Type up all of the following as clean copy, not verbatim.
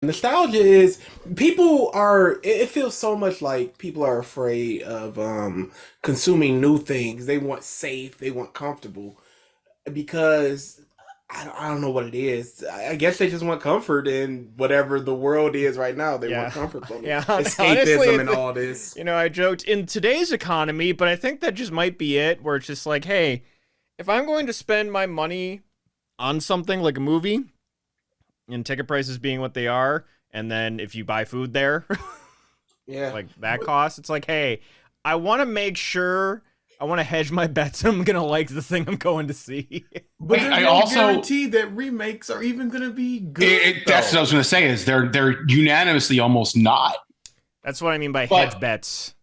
Nostalgia is people are it feels so much like people are afraid of consuming new things. They want safe, they want comfortable because I don't know what it is. I guess they just want comfort in whatever the world is right now. They want Yeah, comfort from it. yeah. Honestly, Escapism and all this. I joked in today's economy, but I think that just might be it. Where it's just like, hey, if I'm going to spend my money on something like a movie, and ticket prices being what they are, and then if you buy food there, Yeah. like that cost, it's like, hey, I want to make sure I want to hedge my bets. I'm gonna like the thing I'm going to see. But there's I no also guarantee that remakes are even going to be good that's what I though. was going to say is they're unanimously almost not. That's what I mean by But hedge bets.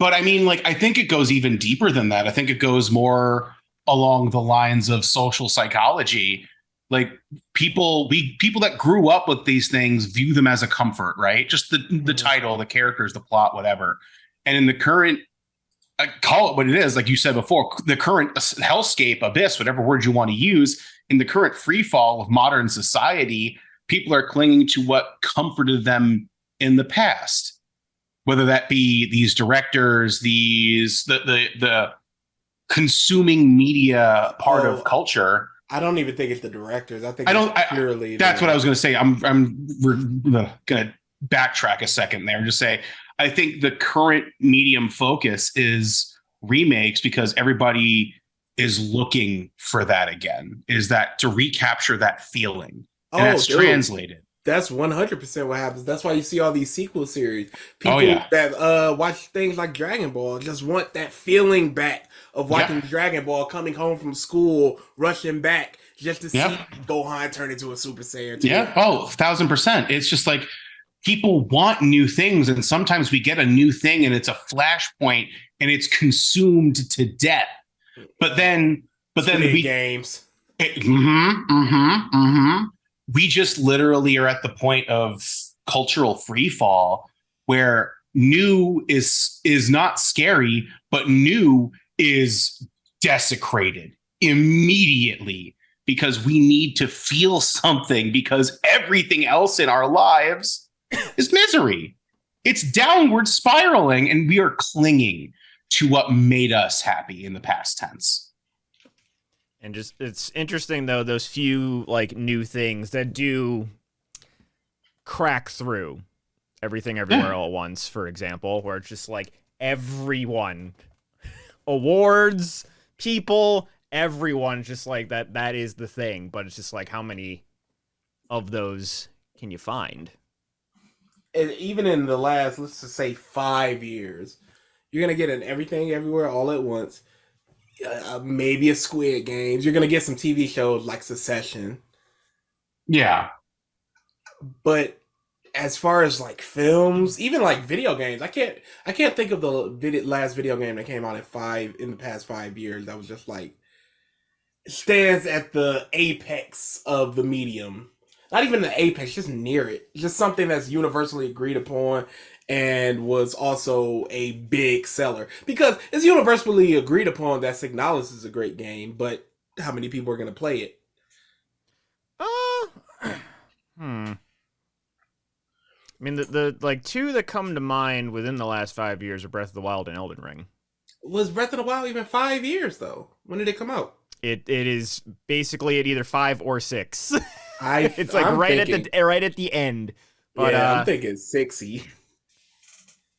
I mean, like, I think it goes even deeper than that. I think it goes more along the lines of social psychology. Like, people that grew up with these things view them as a comfort, right? Just the Mhm. title, the characters, the plot, whatever. And in the current, I call it what it is, like you said before, the current hellscape, abyss, whatever word you want to use, in the current free fall of modern society, people are clinging to what comforted them in the past, whether that be these directors, the consuming media part of Oh, culture. I don't even think it's the directors. I think I it's don't. purely That's what I the was going to say. We're going to backtrack a second there and just say I think the current medium focus is remakes because everybody is looking for that again. Is that to recapture that feeling, and oh, that's dude. translated. That's 100% what happens. That's why you see all these sequel series. Oh People yeah, that watch things like Dragon Ball just want that feeling back of yeah, watching Dragon Ball, coming home from school, rushing back just to yeah, see Gohan turn into a Super Saiyan 2. yeah. Oh, 1,000%. It's just like people want new things, and sometimes we get a new thing, and it's a flashpoint, and it's consumed to death. But Uh, then, but then Squid we Games. we just literally are at the point of cultural free fall where new is not scary, but new is desecrated immediately because we need to feel something because everything else in our lives is misery. It's downward spiraling, and we are clinging to what made us happy in the past tense. And just it's interesting though, those few like new things that do crack through everything everywhere Yeah. all at once, for example, where it's just like everyone awards, people, everyone just like that is the thing, but it's just like how many of those can you find? And even in the last, let's just say 5 years, you're gonna get an everything everywhere all at once. Maybe a Squid Games. You're gonna get some TV shows like Succession, Yeah. but as far as like films, even like video games, I can't think of the last video game that came out in the past 5 years that was just like stands at the apex of the medium. Not even the apex, just near it. Just something that's universally agreed upon and was also a big seller. Because it's universally agreed upon that Signalis is a great game, but how many people are going to play it? Uh hmm. I mean the like two that come to mind within the last 5 years are Breath of the Wild and Elden Ring. Was Breath of the Wild even 5 years though? When did it come out? It is basically at either 5 or 6. I It's like I'm thinking, right at the end. But yeah, I'm thinking 60.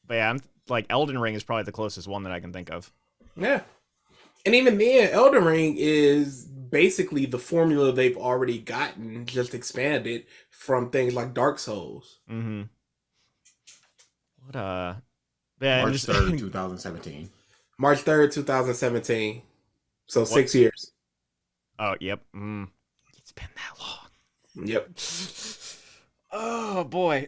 yeah, I'm like Elden Ring is probably the closest one that I can think of. Yeah, and even then, Elden Ring is basically the formula they've already gotten, just expanded from things like Dark Souls. Mm-hmm. What yeah, and March just 3rd, 2017. March 3rd, 2017. So what? 6 years. Oh, yep. It's been that long. Yep. Oh boy.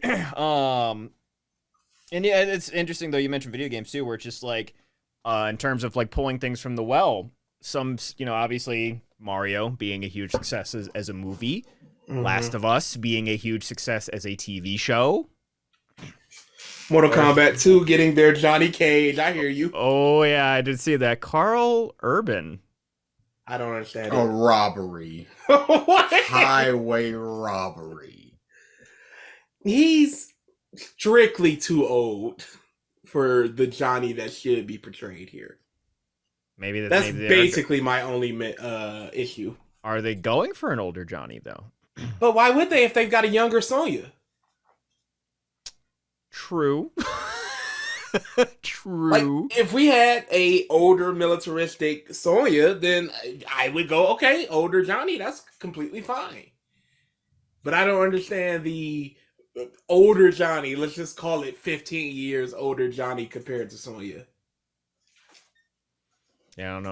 And yeah, it's interesting though. You mentioned video games too, where it's just like, in terms of like pulling things from the well. Some, obviously Mario being a huge success as a movie, Hmm. Last of Us being a huge success as a TV show. Mortal Where, Kombat 2 getting their Johnny Cage. I hear you. oh yeah, I did see that. Carl Urban. I don't understand A it. robbery. What? Highway robbery. He's strictly too old for the Johnny that should be portrayed here. That's maybe basically my only issue. are they going for an older Johnny though? But why would they if they've got a younger Sonya? True. True. Like, if we had a older militaristic Sonya, then I would go, okay, older Johnny, that's completely fine. But I don't understand the older Johnny. Let's just call it 15 years older Johnny compared to Sonya. Yeah, I don't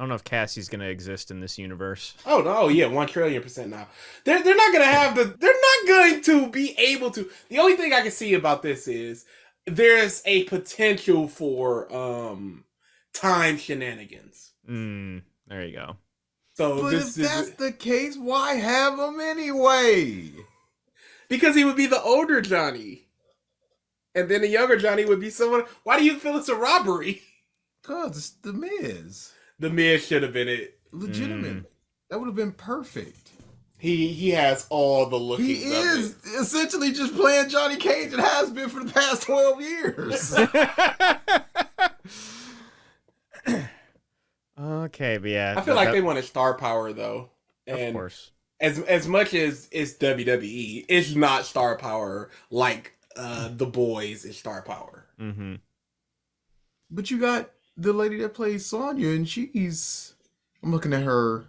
know if Cassie's gonna exist in this universe. Oh no, yeah, 1,000,000,000% now. They're not gonna have the. They're not going to be able to. The only thing I can see about this is there's a potential for time shenanigans. There you go. So But this if that's the case, why have him anyway? because he would be the older Johnny, and then the younger Johnny would be someone. Why do you feel it's a robbery? Cause it's the Miz. The Miz should have been it. Legitimate. That would have been perfect. He has all the looking. He is essentially just playing Johnny Cage and has been for the past 12 years. Okay, but yeah. I feel like they wanted star power though, and of course. as much as it's WWE, it's not star power like the Boys is star power. Mm-hmm. But you got the lady that plays Sonya, and I'm looking at her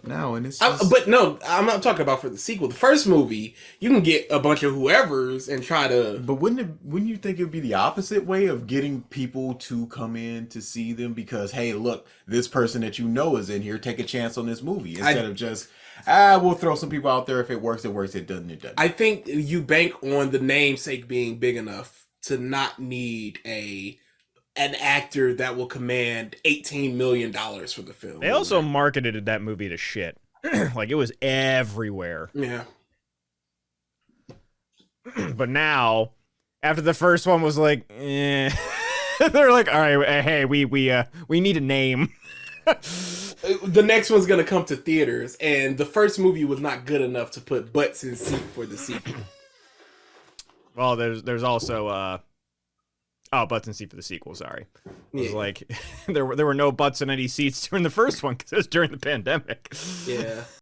now, and it's just, But no, I'm not talking about for the sequel. The first movie, you can get a bunch of whoever's and try to. But wouldn't you think it would be the opposite way of getting people to come in to see them because, hey, look, this person that you know is in here, take a chance on this movie instead of just, we'll throw some people out there. If it works, it works. It doesn't, it doesn't. I think you bank on the namesake being big enough to not need an actor that will command $18 million for the film. They also marketed that movie to shit. Like, it was everywhere. Yeah. But now, after the first one was like, they're like, all right, hey, we need a name. The next one's gonna come to theaters, and the first movie was not good enough to put butts in seat for the sequel. Well, there's also butts in seat for the sequel. Sorry, it was like there were no butts in any seats during the first one because it was during the pandemic. Yeah.